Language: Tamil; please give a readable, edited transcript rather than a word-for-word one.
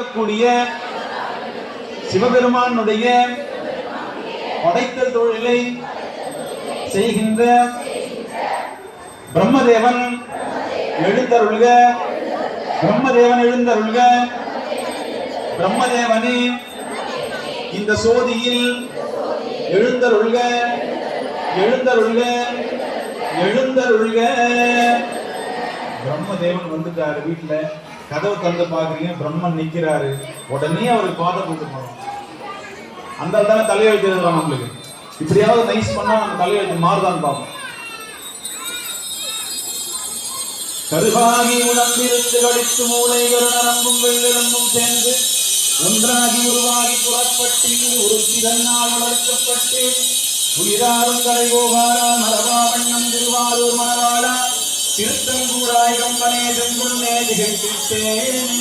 கூடிய சிவபெருமானுடைய படைத்தல் தொழிலை செய்கின்ற பிரம்மதேவன் எழுந்தருள்க. பிரம்மதேவன் எழுந்தருள்க. பிரம்மதேவனே இந்த சோதியில் எழுந்தருள்க. எழுந்தருள்க. எழுந்தருள்க. பிரம்மதேவன் வந்துட்டாரு. வீட்டுல கதவு தந்து பாக்குறீங்க, பிரம்மன் நிக்கிறாரு. உடனே அவருக்கு பாதம் போட்டு போனோம். அந்த தானே தலையெழுத்து எழுதுறான். நம்மளுக்கு இப்படியாவது நைஸ் பண்ணா நம்ம தலையெழுத்து மாறுதான் பார்ப்போம். கருவாகி உடம்பிருந்து கழித்து மூளைகள் நரம்பும் வெள்ளெலும்பும் சேர்ந்து ஒன்றாகி உருவாகி புறப்பட்டு உருத்தி தன்னால் வளர்க்கப்பட்டு உயிராரும் கலை கோபாலா மரபா வண்ணம் திருவாரூர் மணவாளா திருத்தங்கூராய் கம்பனே செங்குள்ளே திகழ்த்தேன்.